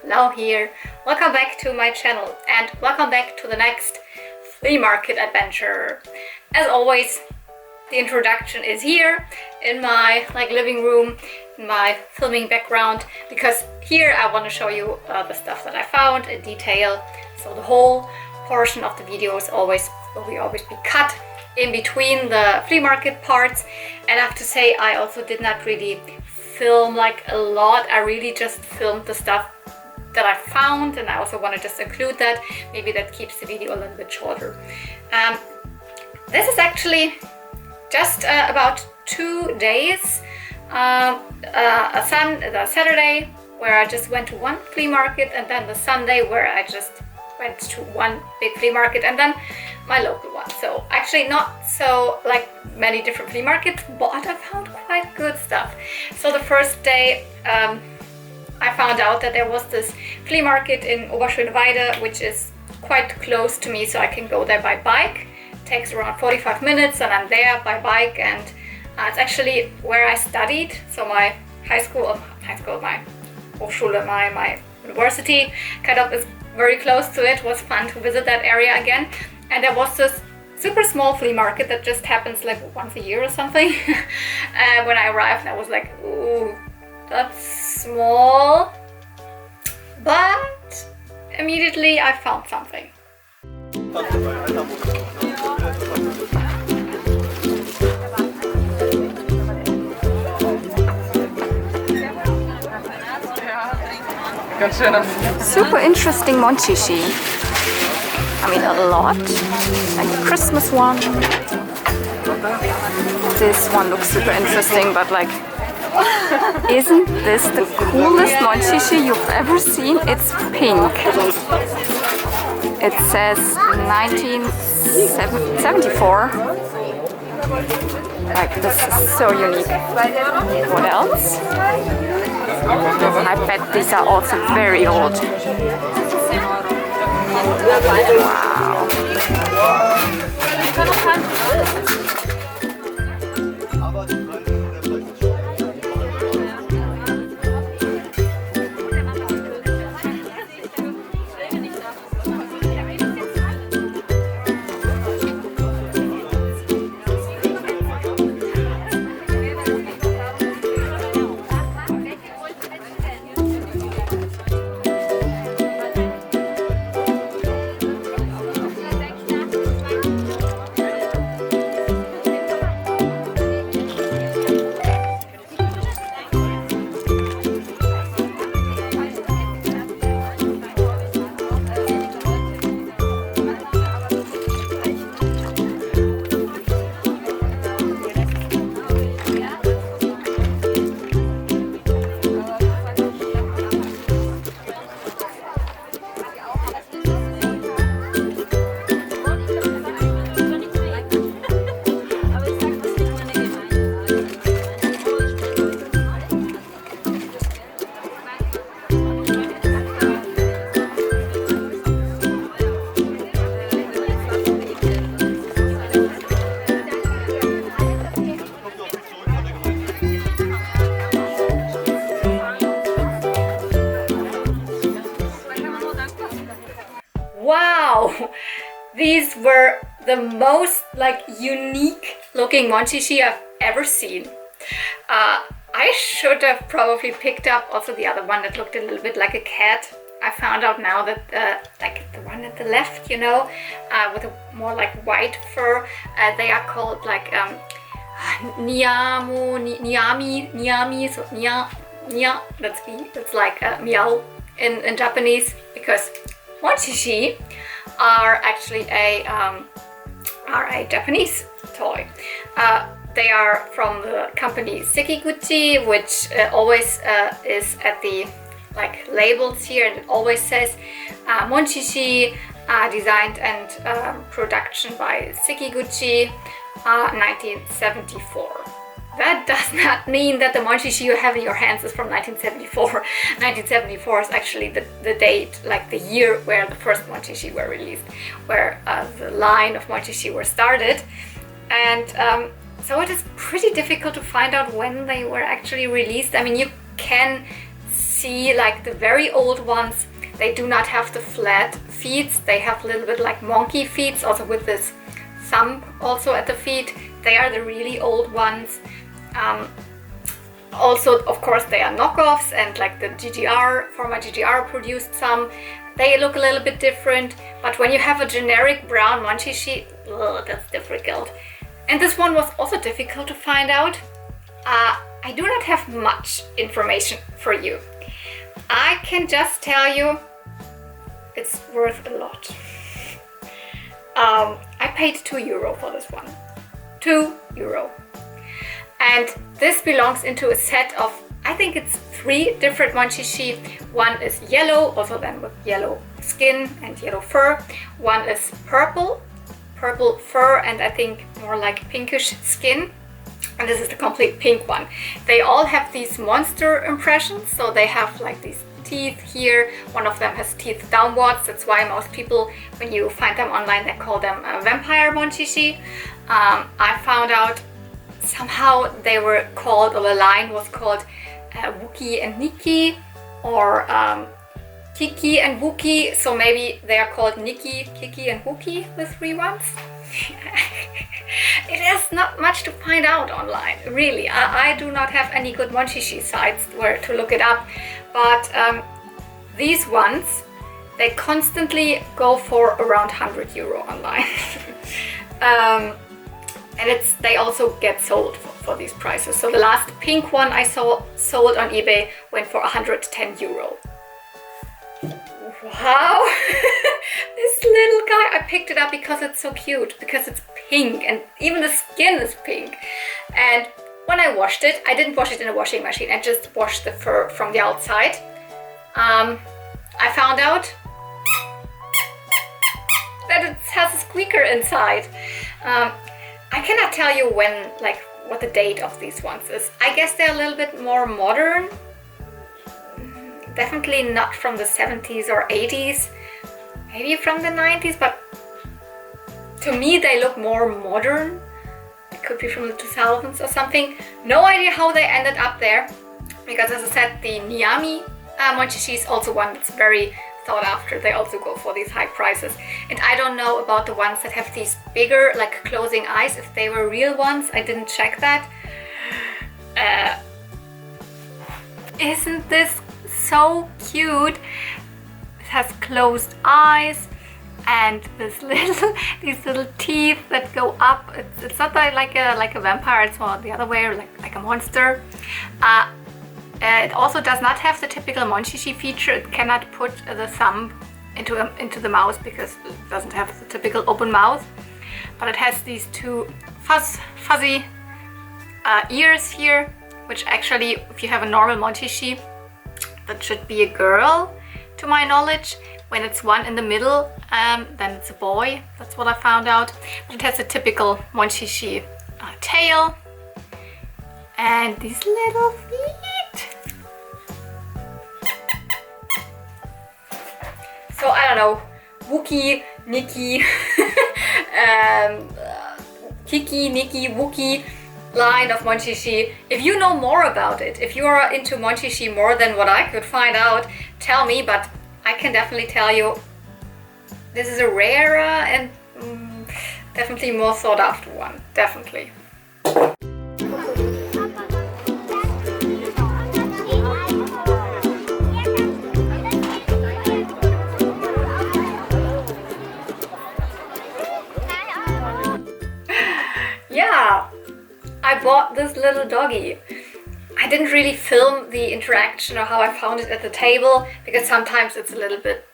Lau here. Welcome back to my channel and welcome back to the next flea market adventure. As always, the introduction is here in my living room, in my filming background, because here I want to show you the stuff that I found in detail. So the whole portion of the video is will always be cut in between the flea market parts. And I have to say, I also did not really film like a lot. I really just filmed the stuff that I found, and I also want to just include that. Maybe that keeps the video a little bit shorter. This is actually just about 2 days. A Saturday where I just went to one flea market, and then the Sunday where I just went to one big flea market, and then my local one. So actually not so many different flea markets, but I found quite good stuff. So the first day I found out that there was this flea market in Obasho in Weide, which is quite close to me, so I can go there by bike. It takes around 45 minutes and I'm there by bike, and it's actually where I studied. So my my Hochschule, my university kind of is very close to it. It was fun to visit that area again. And there was this super small flea market that just happens like once a year or something. When I arrived, I was like, ooh, that's small. But immediately I found something. Super interesting Monchichi. I mean, a lot. Like the Christmas one. This one looks super interesting, but like, isn't this the coolest Monchichi you've ever seen? It's pink. It says 1974. Like, this is so unique. What else? I bet these are also very old. Wow. Wow, these were the most unique looking Monchichi I've ever seen. I should have probably picked up also the other one that looked a little bit like a cat. I found out now that the one at the left, with a more white fur, they are called Niami, so nia, that's like meow in Japanese, because Monchichi are actually a Japanese toy. They are from the company Sekiguchi, which always is at the labels here, and it always says Monchichi, designed and production by Sekiguchi, 1974. That does not mean that the Monchichi you have in your hands is from 1974. 1974 is actually the date, the year where the first Monchichi were released, where the line of Monchichi were started. And so it is pretty difficult to find out when they were actually released. I mean, you can see like the very old ones, they do not have the flat feet. They have a little bit like monkey feet, also with this thumb also at the feet. They are the really old ones. Also, of course, they are knockoffs, and like the GGR, former GGR produced some. They look a little bit different, but when you have a generic brown Monchichi, that's difficult. And this one was also difficult to find out. I do not have much information for you. I can just tell you it's worth a lot. I paid €2 for this one. €2. And this belongs into a set of, I think it's 3 different Monchichi. One is yellow, also then with yellow skin and yellow fur. One is purple fur, and I think more like pinkish skin. And this is the complete pink one. They all have these monster impressions, so they have like these teeth here. One of them has teeth downwards. That's why most people, when you find them online, they call them vampire Monchichi. I found out somehow they were called, or the line was called Wookie and Nikki, or Kiki and Wookie. So maybe they are called Nikki, Kiki and Wookie, the 3 ones. It is not much to find out online, really. I do not have any good Monchichi sites where to look it up, but these ones, they constantly go for around €100 online. And they also get sold for these prices. So the last pink one I saw sold on eBay went for €110. Wow! This little guy, I picked it up because it's so cute, because it's pink, and even the skin is pink. And when I washed it, I didn't wash it in a washing machine, I just washed the fur from the outside. I found out that it has a squeaker inside. I cannot tell you when, like, what the date of these ones is. I guess they're a little bit more modern. Definitely not from the 70s or 80s, maybe from the 90s, but to me they look more modern. It could be from the 2000s or something. No idea how they ended up there, because as I said, the Niami Monchichi is also one that's very sought after. They also go for these high prices. And I don't know about the ones that have these bigger, like, closing eyes, if they were real ones. I didn't check that. Isn't this so cute? It has closed eyes and these little teeth that go up. It's not like a vampire, it's more the other way, like a monster. It also does not have the typical Monchichi feature. It cannot put the thumb into the mouth because it doesn't have the typical open mouth. But it has these 2 fuzzy ears here, which actually, if you have a normal Monchichi, that should be a girl, to my knowledge. When it's one in the middle, then it's a boy. That's what I found out. But it has a typical Monchichi tail and these little feet. So I don't know, Wookie, Nikki, Kiki, Nikki, Wookie line of Monchichi. If you know more about it, if you are into Monchichi more than what I could find out, tell me, but I can definitely tell you this is a rarer and definitely more sought after one, definitely. Yeah, I bought this little doggy. I didn't really film the interaction or how I found it at the table, because sometimes it's a little bit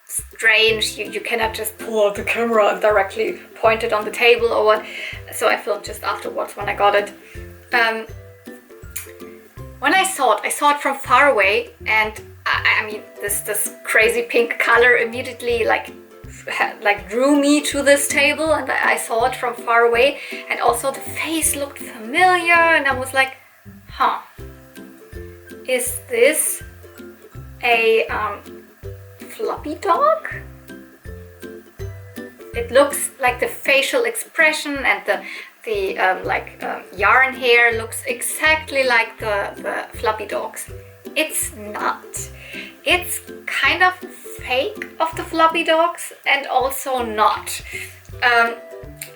strange. You cannot just pull out the camera and directly point it on the table or what. So I filmed just afterwards when I got it. When I saw it from far away, and I mean this crazy pink color immediately like drew me to this table, and I saw it from far away, and also the face looked familiar, and I was like, huh, is this a floppy dog? It looks like the facial expression and the yarn hair looks exactly like the floppy dogs. it's not. It's kind of fake of the floppy dogs and also not.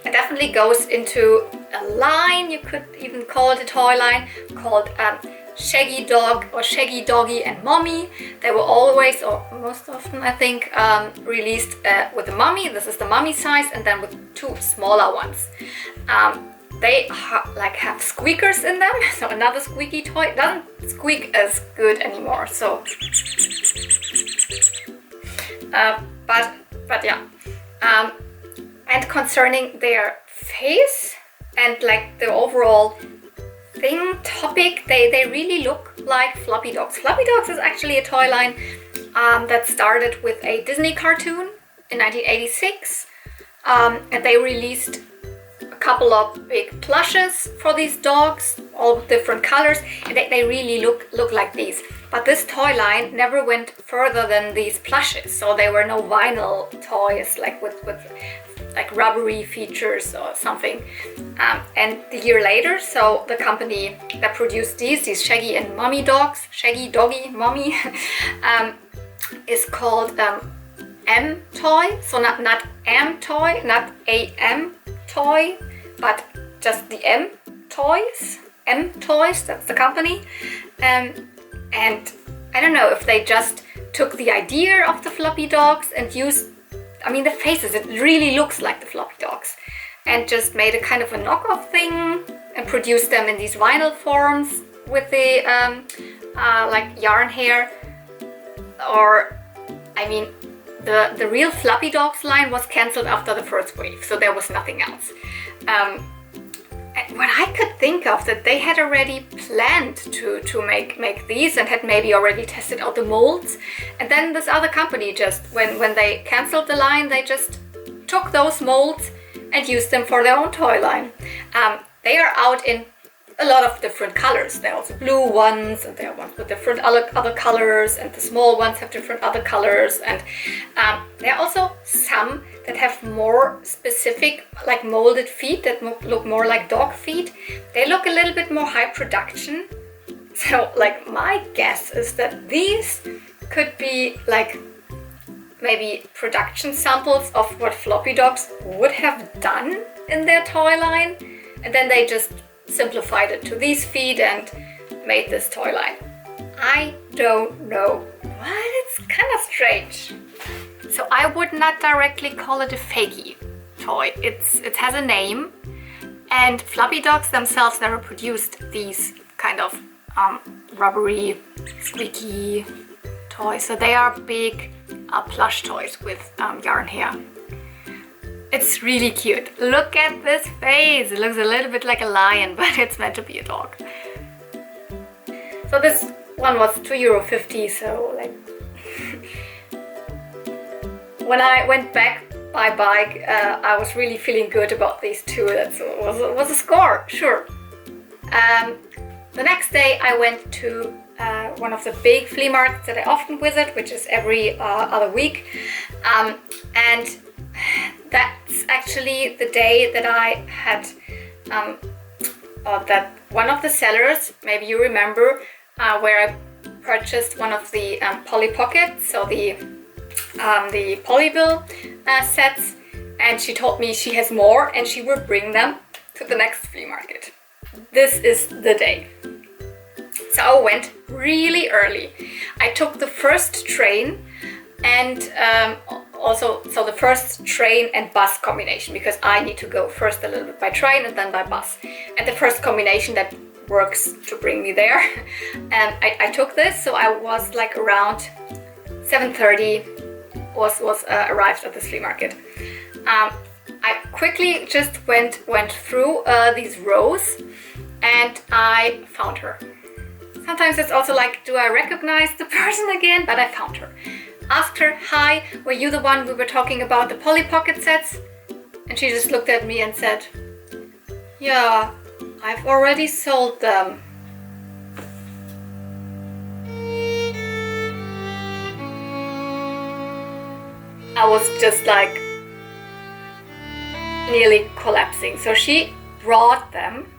It definitely goes into a line, you could even call it a toy line, called Shaggy Dog or Shaggy Doggy and Mommy. They were always, or most often I think, released with the mommy. This is the mommy size, and then with two smaller ones. They have squeakers in them, so another squeaky toy. It doesn't squeak as good anymore, so but yeah. And concerning their face and like the overall topic, they really look like floppy dogs. Floppy dogs is actually a toy line that started with a Disney cartoon in 1986, and they released a couple of big plushes for these dogs, all different colors, and they really look like these. But this toy line never went further than these plushes, so there were no vinyl toys like with like rubbery features or something. And the year later, so the company that produced these Shaggy and Mommy dogs, Shaggy, Doggy, Mommy, is called M Toy. So not M Toy, not AM Toy, but just the M Toys. M Toys, that's the company. And I don't know if they just took the idea of the floppy dogs and used, I mean, the faces, it really looks like the floppy dogs, and just made a kind of a knockoff thing and produced them in these vinyl forms with the like yarn hair. Or, I mean, the real floppy dogs line was cancelled after the first wave, so there was nothing else. And what I could think of, that they had already planned to make these and had maybe already tested out the molds, and then this other company just, when they cancelled the line, they just took those molds and used them for their own toy line. They are out in a lot of different colors. There are also blue ones, and there are ones with different other colors, and the small ones have different other colors, and there are also some that have more specific, like molded feet that look more like dog feet. They look a little bit more high production. So like my guess is that these could be like maybe production samples of what floppy dogs would have done in their toy line, and then they just simplified it to these feet and made this toy line. I don't know, but it's kind of strange. So I would not directly call it a fakey toy. It has a name, and floppy dogs themselves never produced these kind of rubbery, squeaky toys. So they are big plush toys with yarn hair. It's really cute. Look at this face. It looks a little bit like a lion, but it's meant to be a dog. So this one was €2.50, so like when I went back by bike, I was really feeling good about these two. That was a score, sure. The next day I went to one of the big flea markets that I often visit, which is every other week, and that's actually the day that I had that one of the sellers, maybe you remember, where I purchased one of the Polly Pockets, so the Polybill sets, and she told me she has more and she will bring them to the next flea market. This is the day. So I went really early. I took the first train, and also the first train and bus combination, because I need to go first a little bit by train and then by bus, and the first combination that works to bring me there. And I took this, so I was like around 7:30 was arrived at this flea market. I quickly just went through these rows, and I found her. Sometimes it's also like, do I recognize the person again? But I found her. Asked her, hi, were you the one we were talking about, the Polly Pocket sets? And she just looked at me and said, yeah, I've already sold them. I was just like nearly collapsing. So she brought them,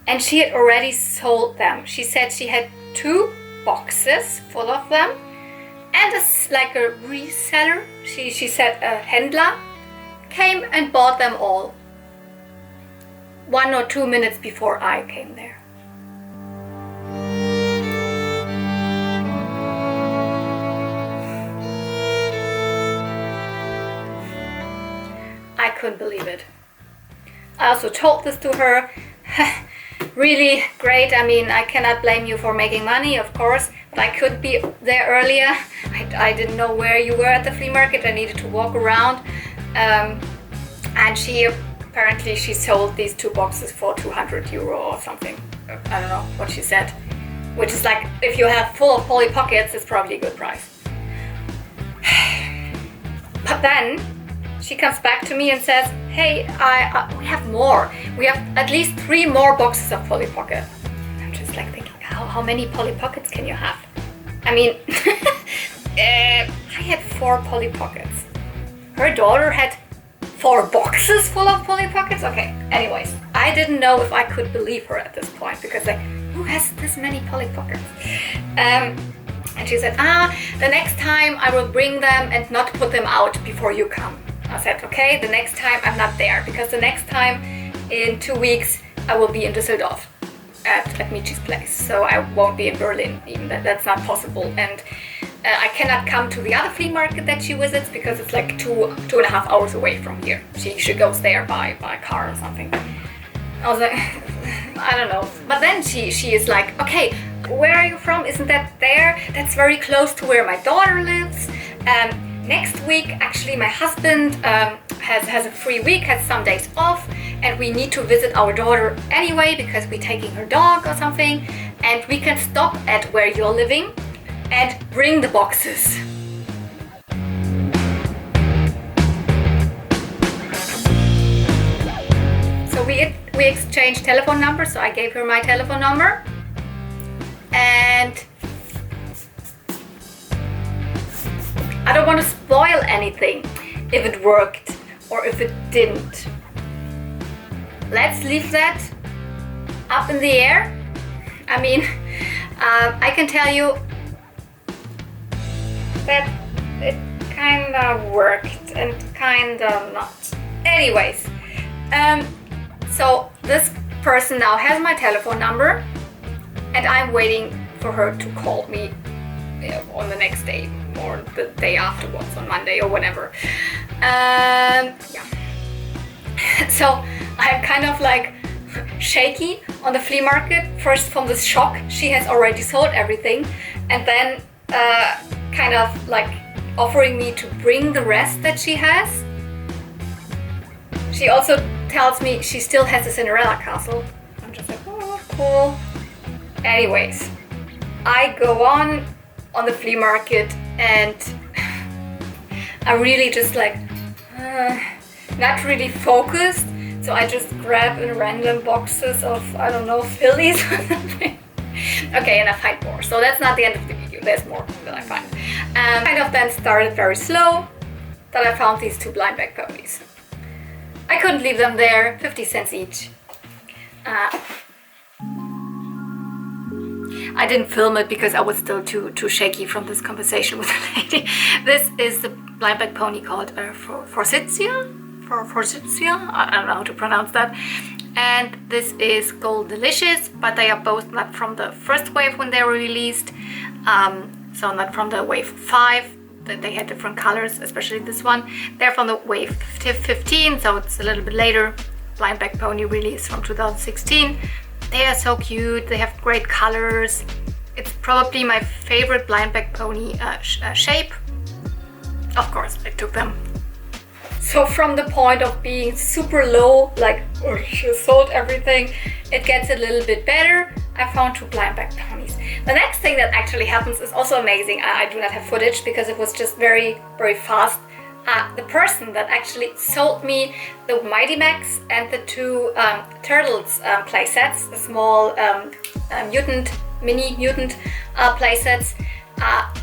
and she had already sold them. She said she had 2 boxes full of them, and like a reseller, she said a Händler, came and bought them all 1 or 2 minutes before I came there. I couldn't believe it. I also told this to her. Really great. I mean, I cannot blame you for making money, of course, but I could be there earlier. I didn't know where you were at the flea market. I needed to walk around. And she apparently sold these 2 boxes for 200 euro or something. I don't know what she said. Which is like, if you have full of Polly Pockets, it's probably a good price. But then she comes back to me and says, hey, we have more. We have at least 3 more boxes of Polly Pocket. I'm just like thinking, how many Polly Pockets can you have? I mean, I had 4 Polly Pockets. Her daughter had 4 boxes full of Polly Pockets? Okay, anyways, I didn't know if I could believe her at this point, because like, who has this many Polly Pockets? And she said, the next time I will bring them and not put them out before you come. I said, okay, the next time I'm not there, because the next time in 2 weeks I will be in Düsseldorf at Michi's place. So I won't be in Berlin, even that's not possible. And I cannot come to the other flea market that she visits because it's like 2.5 hours away from here. She goes there by car or something. I was like, I don't know. But then she is like, okay, where are you from? Isn't that there? That's very close to where my daughter lives. Next week, actually, my husband has a free week, has some days off, and we need to visit our daughter anyway because we're taking her dog or something, and we can stop at where you're living and bring the boxes. So we exchanged telephone numbers, so I gave her my telephone number, and I don't want to spoil anything if it worked or if it didn't. Let's leave that up in the air. I mean, I can tell you that it kind of worked and kind of not. Anyways, so this person now has my telephone number, and I'm waiting for her to call me on the next day or the day afterwards, on Monday or whatever. Yeah. So I'm kind of like shaky on the flea market. First from this shock, she has already sold everything, and then kind of like offering me to bring the rest that she has. She also tells me she still has a Cinderella castle. I'm just like, oh, cool. Anyways, I go on the flea market, and I'm really just like not really focused, so I just grab in random boxes of, I don't know, fillies or something. Okay, and I find more, so that's not the end of the video, there's more that I find. Kind of then started very slow, that I found these 2 blind bag ponies. I couldn't leave them there, 50 cents each. I didn't film it because I was still too shaky from this conversation with the lady. This is the blind bag pony called Forsythia? I don't know how to pronounce that. And this is Gold Delicious, but they are both not from the first wave when they were released. So not from the wave 5. They had different colors, especially this one. They're from the wave 15, so it's a little bit later. Blind bag pony release from 2016. They are so cute, they have great colors. It's probably my favorite blind bag pony shape. Of course, I took them. So from the point of being super low, like, oh, she sold everything, it gets a little bit better. I found 2 blind bag ponies. The next thing that actually happens is also amazing. I do not have footage because it was just very, very fast. The person that actually sold me the Mighty Max and the 2 Turtles playsets, the small mini mutant playsets,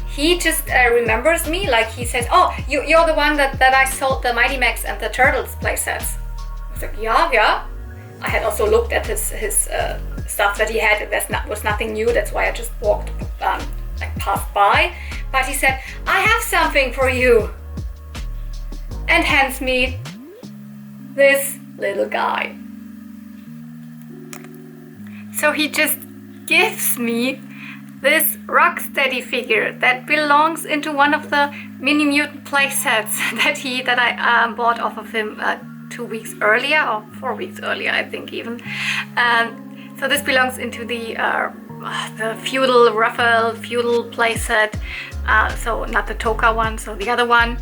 he just remembers me, like he says, oh, you're the one that I sold the Mighty Max and the Turtles playsets. I was like, yeah. I had also looked at his stuff that he had, and was nothing new. That's why I just walked, like passed by. But he said, "I have something for you," and hands me this little guy. So he just gives me this Rocksteady figure that belongs into one of the Mini Mutant play sets that I bought off of him 2 weeks earlier, or 4 weeks earlier, I think even. So this belongs into the feudal Raphael feudal play set. So not the Toka one, so the other one.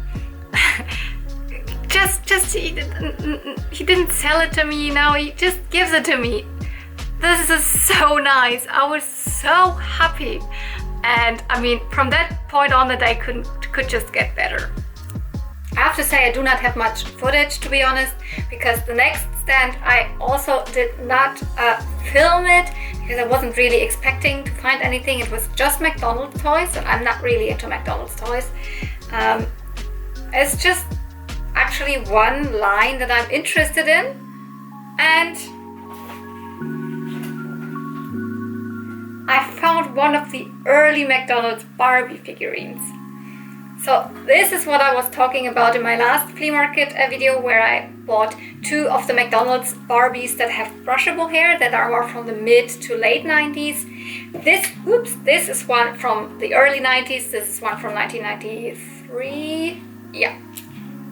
He didn't sell it to me. Now he just gives it to me. This is so nice. I was so happy, and I mean, from that point on, the day could just get better. I have to say I do not have much footage, to be honest, because the next stand I also did not film it because I wasn't really expecting to find anything. It was just McDonald's toys, and I'm not really into McDonald's toys. It's just actually one line that I'm interested in, and I found one of the early McDonald's Barbie figurines. So this is what I was talking about in my last flea market video, where I bought 2 of the McDonald's Barbies that have brushable hair, that are more from the mid to late 90s. This is one from the early 90s. This is one from 1993. Yeah.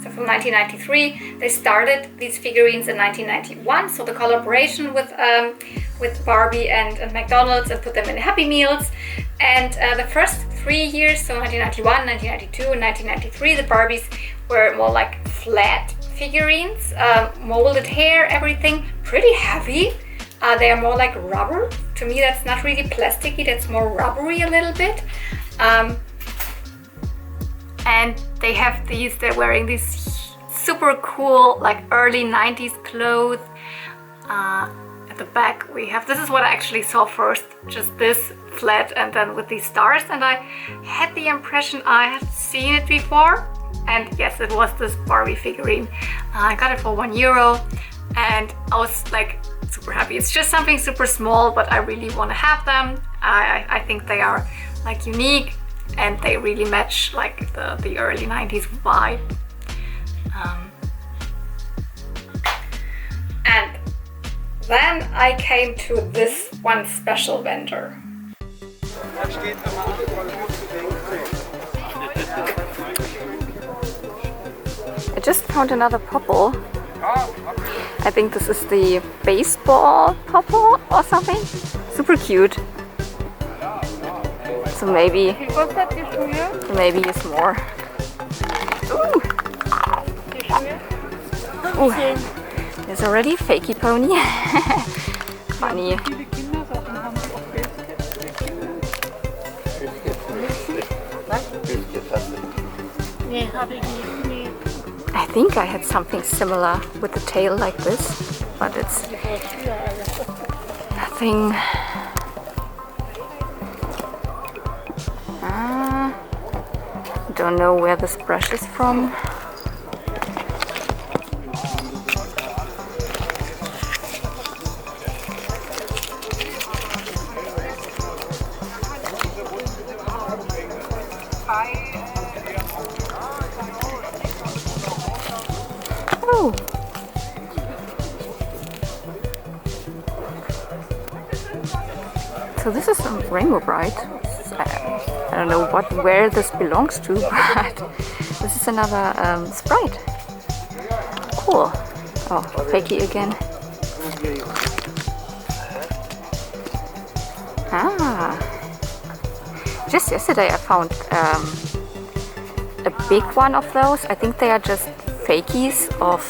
So from 1993, they started these figurines in 1991. So the collaboration with Barbie and McDonald's, and put them in Happy Meals. And the first 3 years, so 1991, 1992, and 1993, the Barbies were more like flat figurines, molded hair, everything, pretty heavy. They are more like rubber. To me, that's not really plasticky. That's more rubbery a little bit. And they have these, they're wearing these super cool, like early 90s clothes. At the back we have, this is what I actually saw first, just this flat and then with these stars, and I had the impression I had seen it before. And yes, it was this Barbie figurine. I got it for €1 and I was like super happy. It's just something super small, but I really want to have them. I think they are like unique, and they really match like the early 90s vibe. And then I came to this one special vendor. I just found another Popple. I think this is the baseball Popple or something. Super cute. So maybe it's more. Ooh. Ooh. There's already a fakey pony. Funny. I think I had something similar with the tail like this, but it's nothing. Don't know where this brush is from. Oh. So this is some Rainbow Brite. I don't know where this belongs to, but this is another Sprite. Cool. Oh, fakey again. Just yesterday I found a big one of those. I think they are just fakies of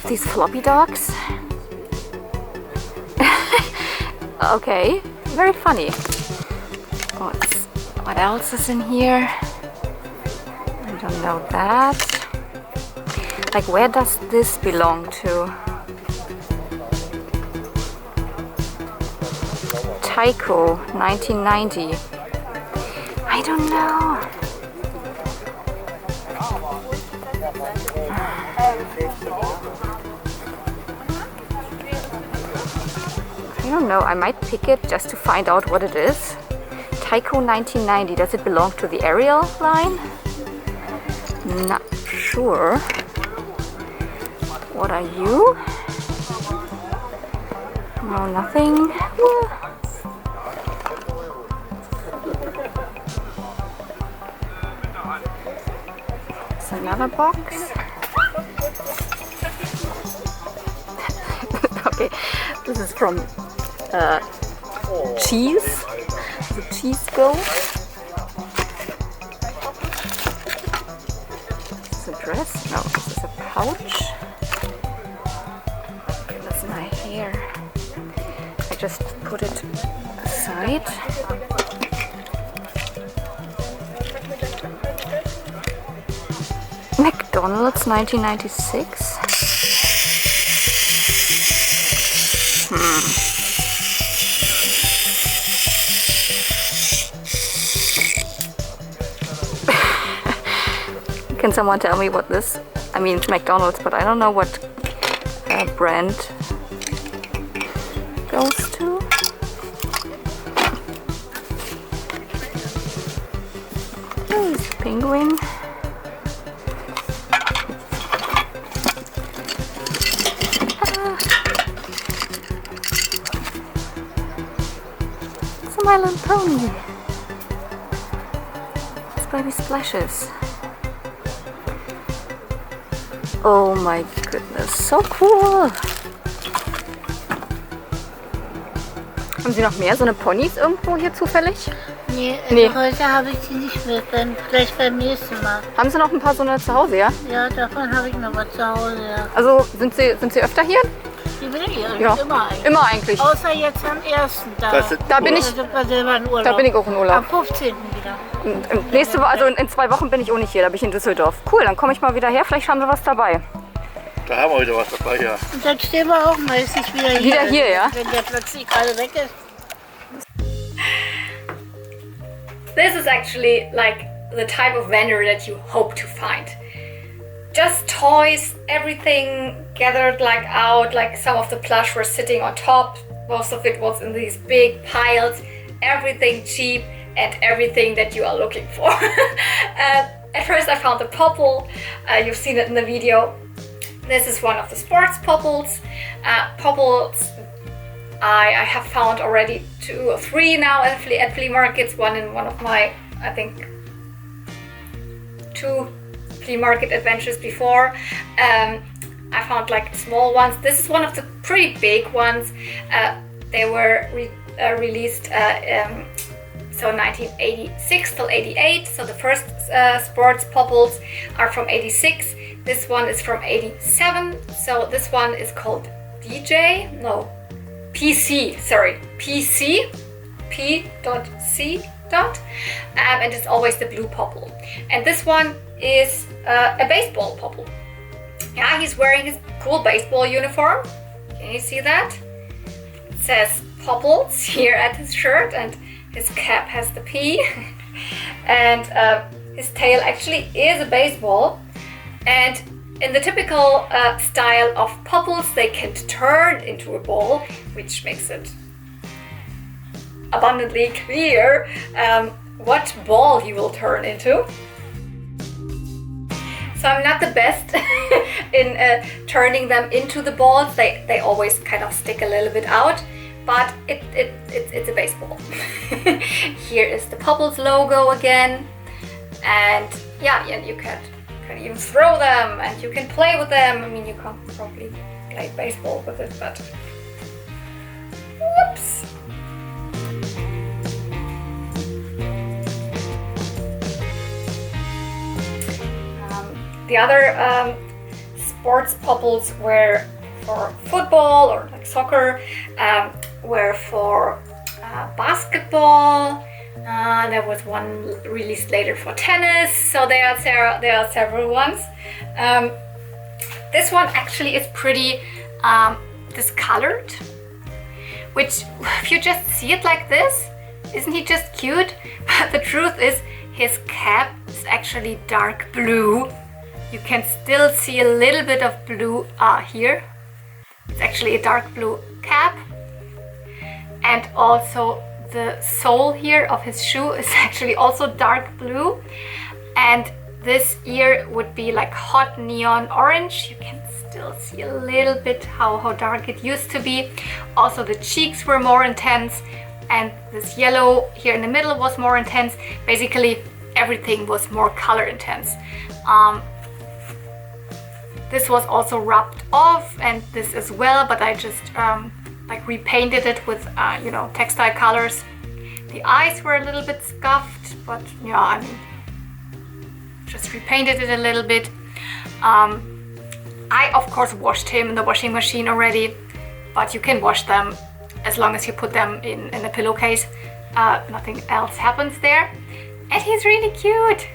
these floppy dogs. Okay, very funny. What else is in here? I don't know that. Like, where does this belong to? Taiko, 1990. I don't know. I don't know, I might pick it just to find out what it is. Taiko 1990, does it belong to the Ariel line? Not sure. What are you? No, nothing. It's another box. Okay, this is from cheese. The cheese go. Is this a dress? No, this is a pouch. That's my hair. I just put it aside. McDonald's 1996. Can someone tell me what this? I mean, it's McDonald's, but I don't know what brand goes to. Oh, it's a penguin. It's a My Little Pony. It's baby splashes. Oh my goodness, so cool! Haben Sie noch mehr so eine Ponys irgendwo hier zufällig? Nee, Nee. heute habe ich die nicht mit, vielleicht beim nächsten Mal. Haben Sie noch ein paar so eine zu Hause, ja? Ja, davon habe ich noch was zu Hause, ja. Also sind Sie öfter hier? Die will ich Ja. immer eigentlich. Immer eigentlich. Außer jetzt am 1. Da bin ich, Da sind wir selber in Urlaub. da bin ich auch in Am Urlaub. 15. wieder. Nächste Woche, also in 2 Wochen bin ich auch nicht hier, da bin ich in Düsseldorf. Cool, dann komme ich mal wieder her, vielleicht haben Sie was dabei. Da haben wir wieder was dabei, ja. Und dann stehen wir auch meistens wieder hier. Wieder hier, ja? Wenn der plötzlich gerade weg ist. This is actually like the type of vendor that you hope to find. Just toys, everything gathered like out, like some of the plush were sitting on top. Most of it was in these big piles. Everything cheap and everything that you are looking for. At first I found the Popple. You've seen it in the video. This is one of the sports Popples. Popples I have found already 2 or 3 now at flea markets. One in one of my, I think, 2 flea market adventures before. I found like small ones. This is one of the pretty big ones. They were released so 1986 till 88. So the first sports Popples are from 86. This one is from 87. So this one is called DJ. No, PC. Sorry, PC. P.C. And it's always the blue Popple. And this one is a baseball Popple. Yeah, he's wearing his cool baseball uniform. Can you see that? It says Popples here at his shirt, and his cap has the P. And his tail actually is a baseball. And in the typical style of Popples, they can turn into a ball, which makes it abundantly clear what ball he will turn into. So I'm not the best in turning them into the balls. They always kind of stick a little bit out, but it's a baseball. Here is the Popples logo again, and yeah, and you can even throw them and you can play with them. I mean, you can't probably play baseball with it, but whoops. The other sports Popples were for football or like soccer, were for basketball. There was one released later for tennis, so there are several ones. This one actually is pretty discolored, which if you just see it like this, isn't he just cute? But the truth is his cap is actually dark blue. You can still see a little bit of blue here. It's actually a dark blue cap. And also the sole here of his shoe is actually also dark blue. And this ear would be like hot neon orange. You can still see a little bit how dark it used to be. Also the cheeks were more intense, and this yellow here in the middle was more intense. Basically everything was more color intense. This was also rubbed off, and this as well, but I just like repainted it with you know, textile colors. The eyes were a little bit scuffed, but yeah, I mean, just repainted it a little bit. I of course washed him in the washing machine already, but you can wash them as long as you put them in a pillowcase. Nothing else happens there. And he's really cute.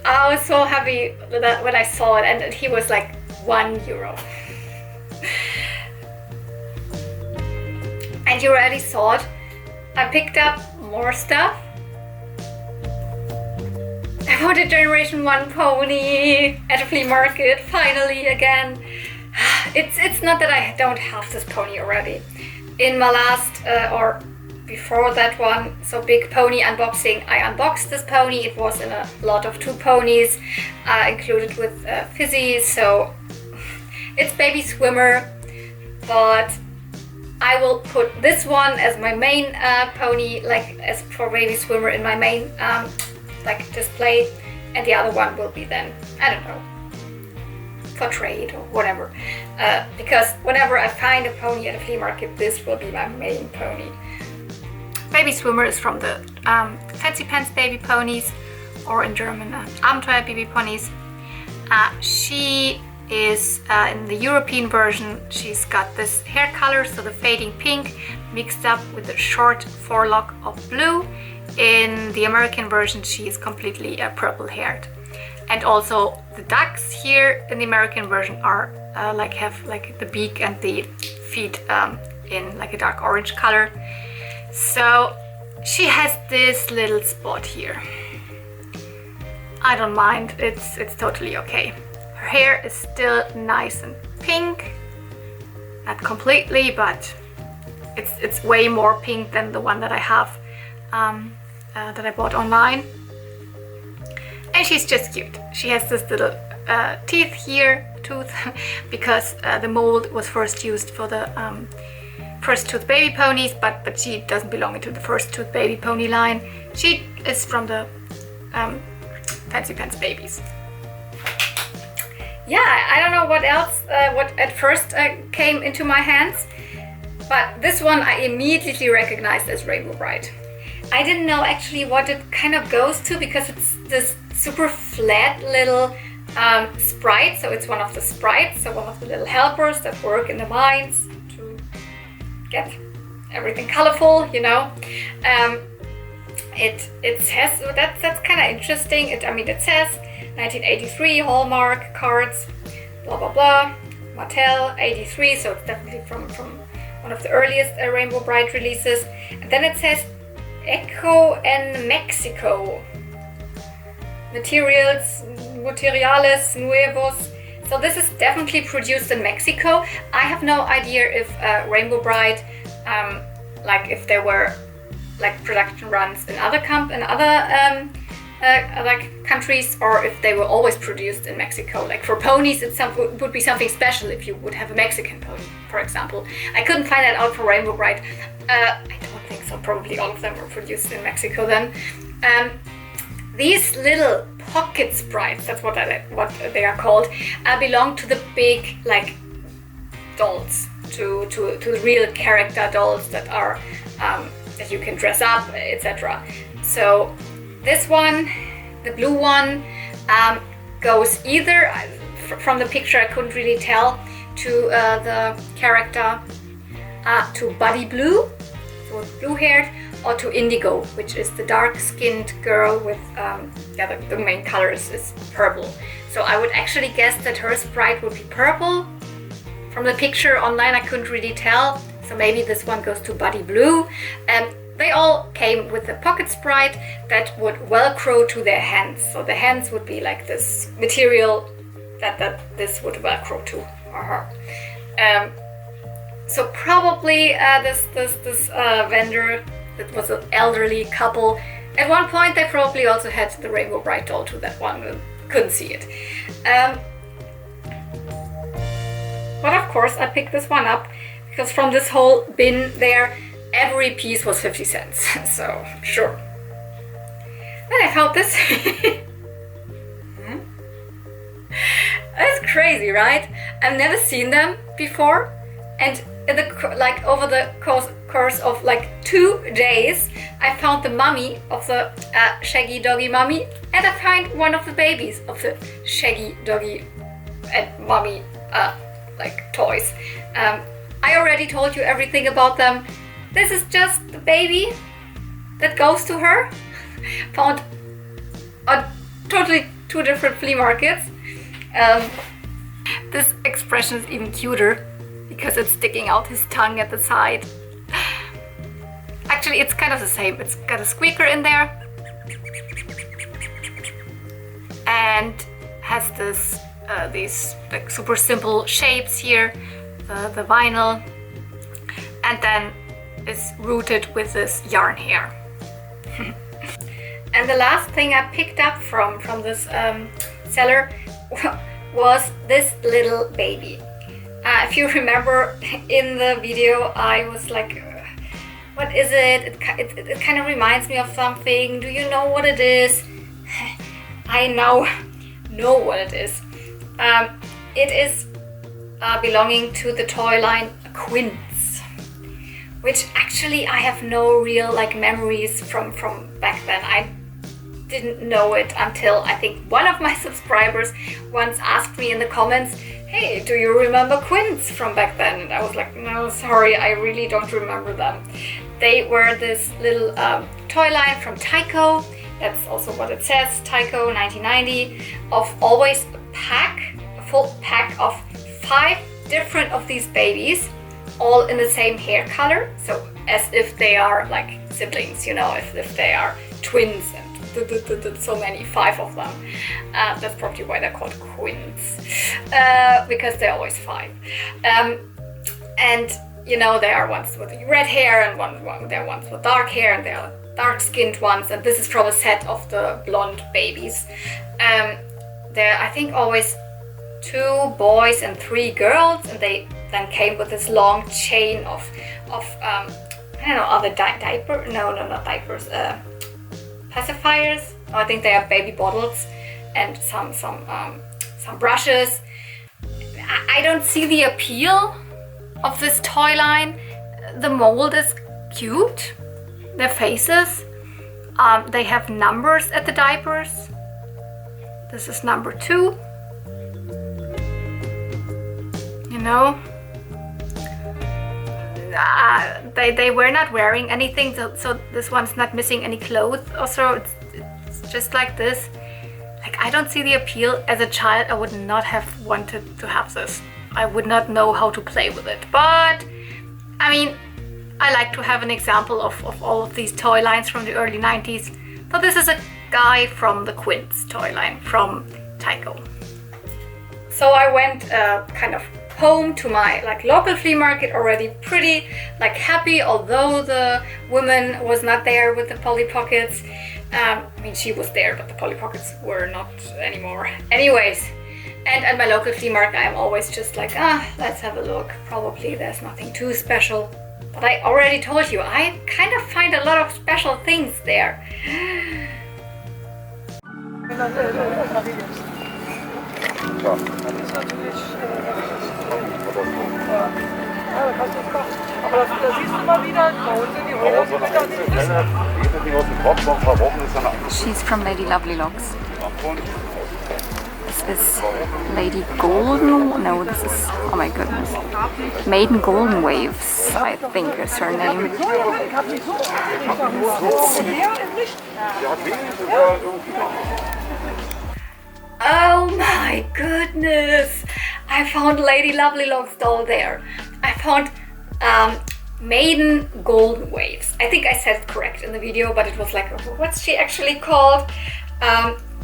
I was so happy that when I saw it, and he was like €1. And you already saw it. I picked up more stuff. I bought a Generation 1 pony at a flea market, finally again. It's not that I don't have this pony already. In my last, or before that one, so big pony unboxing, I unboxed this pony. It was in a lot of 2 ponies, included with Fizzy, so it's Baby Swimmer, but I will put this one as my main pony, like as for Baby Swimmer in my main like display, and the other one will be then, I don't know, for trade or whatever, because whenever I find a pony at a flea market, this will be my main pony. Baby Swimmer is from the Fancy Pants Baby Ponies, or in German Abenteuer Baby Ponies. She is in the European version, she's got this hair color, so the fading pink mixed up with a short forelock of blue. In the American version, she is completely purple haired. And also the ducks here in the American version are have like the beak and the feet in like a dark orange color. So she has this little spot here. I don't mind, it's totally okay. Her hair is still nice and pink, not completely, but it's way more pink than the one that I have that I bought online. And she's just cute. She has this little tooth, because the mold was first used for the first tooth baby ponies, but she doesn't belong into the first tooth baby pony line. She is from the Fancy Pants Babies. Yeah, I don't know what else, what at first came into my hands, but this one I immediately recognized as Rainbow Brite. I didn't know actually what it kind of goes to, because it's this super flat little sprite, so it's one of the sprites, so one of the little helpers that work in the mines to get everything colorful, you know. It says, that's kind of interesting. It says 1983 Hallmark cards, blah blah blah, Mattel 83, so it's definitely from one of the earliest Rainbow Brite releases. And then it says Echo en Mexico, materiales nuevos. So this is definitely produced in Mexico. I have no idea if Rainbow Brite, like if there were like production runs in other countries, or if they were always produced in Mexico. Like for ponies, it would be something special if you would have a Mexican pony, for example. I couldn't find that out for Rainbow Brite. I don't think so. Probably all of them were produced in Mexico then. These little pocket sprites, that's what they are called, belong to the big like dolls, to the real character dolls that are that you can dress up, etc. So this one, the blue one, goes either, from the picture I couldn't really tell, to the character, to Buddy Blue, so blue haired, or to Indigo, which is the dark-skinned girl with, the main color is purple. So I would actually guess that her sprite would be purple. From the picture online I couldn't really tell, so maybe this one goes to Buddy Blue. They all came with a pocket sprite that would velcro to their hands. So the hands would be like this material that this would velcro to, or her. So probably this vendor, that was an elderly couple. At one point they probably also had the Rainbow Brite doll too. That one couldn't see it. But of course I picked this one up because from this whole bin there, every piece was 50 cents. So sure. Then I found this. That's crazy, right? I've never seen them before, and in the over the course of like 2 days, I found the mummy of the Shaggy Doggy mummy, and I find one of the babies of the Shaggy Doggy and mummy like toys. I already told you everything about them. This is just the baby that goes to her. Found on totally 2 different flea markets. This expression is even cuter because it's sticking out his tongue at the side. Actually, it's kind of the same. It's got a squeaker in there and has this these like super simple shapes here, the vinyl, and then is rooted with this yarn hair. And the last thing I picked up from this seller was this little baby. If you remember in the video, I was like, what is it? It kind of reminds me of something. Do you know what it is? I now know what it is. It is belonging to the toy line Quints, which actually I have no real like memories from back then. I didn't know it until I think one of my subscribers once asked me in the comments, hey, do you remember Quints from back then? And I was like, no, sorry, I really don't remember them. They were this little toy line from Tyco. That's also what it says, Tyco 1990, of always a full pack of 5 different of these babies, all in the same hair color. So as if they are like siblings, you know, if they are twins, and so many, 5 of them. That's probably why they're called Quints, because they're always 5. And you know, there are ones with red hair, and there are ones with dark hair, and there are dark-skinned ones. And this is from a set of the blonde babies. There, I think, always 2 boys and 3 girls, and they then came with this long chain of I don't know, are they diaper? No, not diapers. Pacifiers. I think they are baby bottles, and some brushes. I don't see the appeal of this toy line. The mold is cute. Their faces. They have numbers at the diapers. This is number 2. You know. They were not wearing anything, so this one's not missing any clothes. Also, it's just like this. Like, I don't see the appeal. As a child, I would not have wanted to have this. I would not know how to play with it. But, I mean, I like to have an example of all of these toy lines from the early 90s. So this is a guy from the Quints toy line from Tyco. So I went kind of home to my like local flea market already pretty like happy, although the woman was not there with the Polly Pockets. I mean, she was there, but the Polly Pockets were not anymore. Anyways, and at my local flea market I'm always just like, let's have a look. Probably there's nothing too special. But I already told you, I kind of find a lot of special things there. She's from Lady Lovely Locks. This is Lady Golden. No, this is, oh my goodness, Maiden Golden Waves, I think is her name. Oh my goodness! I found Lady Lovely Locks doll there. I found Maiden Golden Waves. I think I said it correct in the video, but it was like, what's she actually called?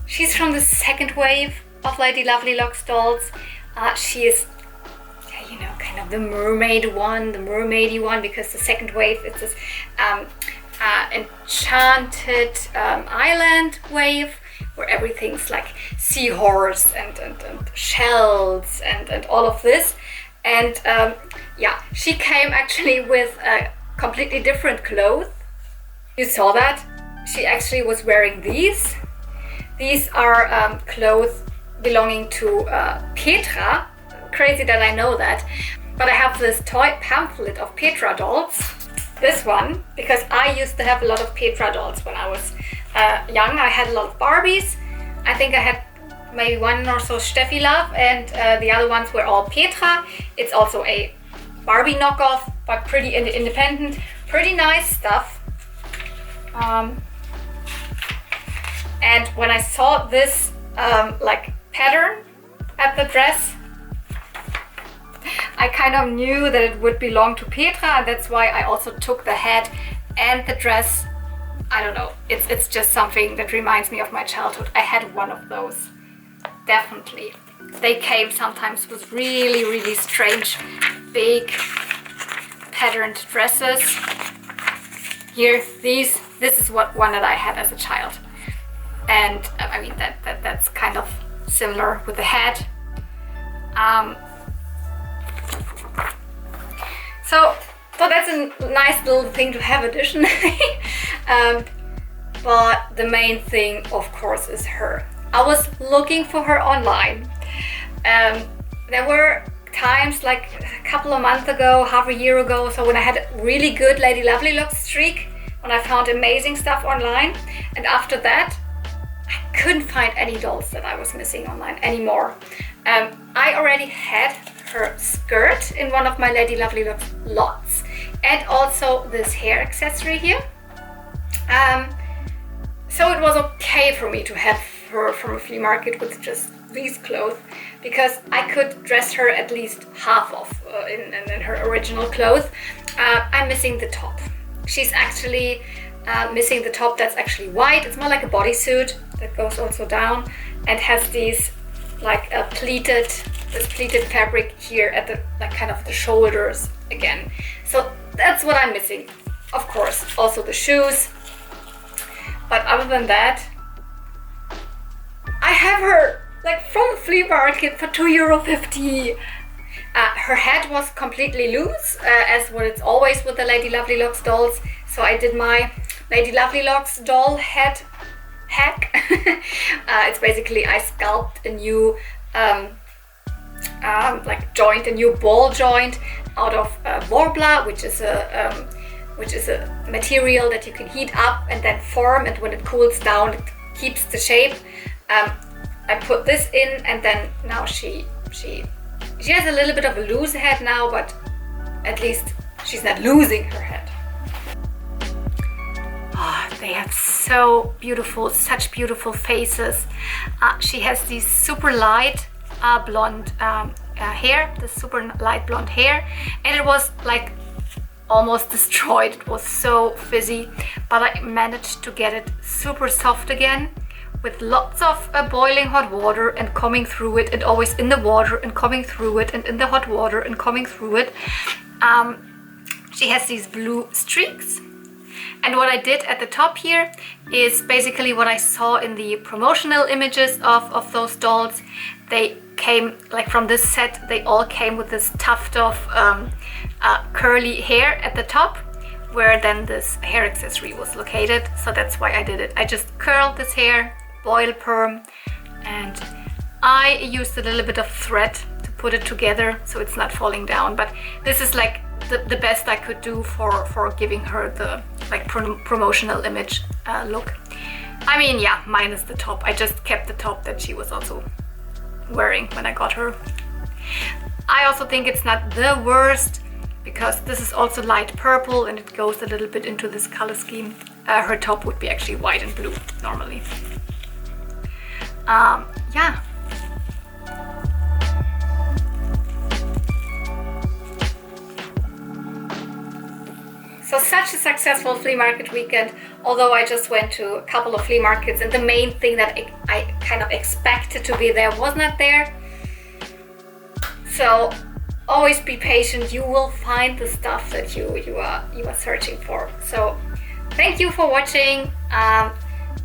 She's from the second wave of Lady Lovely Locks dolls. She is, you know, kind kind of the mermaid one, the mermaidy one, because the second wave is this enchanted island wave where everything's like seahorse and shells and all of this. And yeah, she came actually with a completely different clothes. You saw that? She actually was wearing these. These are clothes belonging to Petra. Crazy that I know that. But I have this toy pamphlet of Petra dolls. This one, because I used to have a lot of Petra dolls when I was young. I had a lot of Barbies. I think I had maybe one or so Steffi Love, and the other ones were all Petra. It's also a Barbie knockoff, but pretty independent, pretty nice stuff. And when I saw this like pattern at the dress, I kind of knew that it would belong to Petra, and that's why I also took the head and the dress. I don't know, it's just something that reminds me of my childhood. I had one of those, definitely. They came sometimes with really, really strange, big patterned dresses. Here, this is one that I had as a child. And I mean, that's kind of similar with the head. So that's a nice little thing to have additionally. But the main thing, of course, is her. I was looking for her online. There were times like a couple of months ago, half a year ago, so when I had a really good Lady Lovely Locks streak, when I found amazing stuff online, and after that I couldn't find any dolls that I was missing online anymore. I already had her skirt in one of my Lady Lovely Locks lots, and also this hair accessory here. So it was okay for me to have her from a flea market with just these clothes, because I could dress her at least half of in her original clothes. I'm missing the top. She's actually missing the top that's actually white. It's more like a bodysuit that goes also down and has these like this pleated fabric here at the like kind of the shoulders again. So that's what I'm missing. Of course, also the shoes. But other than that, I have her like from the flea market for €2.50. Her head was completely loose, as what it's always with the Lady Lovely Locks dolls. So I did my Lady Lovely Locks doll head hack. It's basically I sculpt a new like joint, a new ball joint out of Warbler, which is a material that you can heat up and then form, and when it cools down it keeps the shape. I put this in, and then now she has a little bit of a loose head now, but at least she's not losing her head. Oh, they have so beautiful, such beautiful faces. She has these super light blonde hair, the super light blonde hair, and it was like almost destroyed. It was so fizzy, but I managed to get it super soft again, with lots of boiling hot water and combing through it, and always in the water and combing through it, and in the hot water and combing through it. She has these blue streaks, and what I did at the top here is basically what I saw in the promotional images of those dolls. They came like from this set, they all came with this tuft of curly hair at the top, where then this hair accessory was located. So that's why I did it. I just curled this hair, boil perm, and I used a little bit of thread to put it together so it's not falling down. But this is like the best I could do for giving her the like promotional image look. I mean, yeah, minus the top. I just kept the top that she was also wearing when I got her. I also think it's not the worst, because this is also light purple and it goes a little bit into this color scheme. Her top would be actually white and blue normally. Yeah. So such a successful flea market weekend, although I just went to a couple of flea markets and the main thing that I kind of expected to be there was not there. So always be patient. You will find the stuff that you are searching for. So thank you for watching.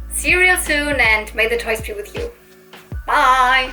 See you real soon, and may the toys be with you. Bye!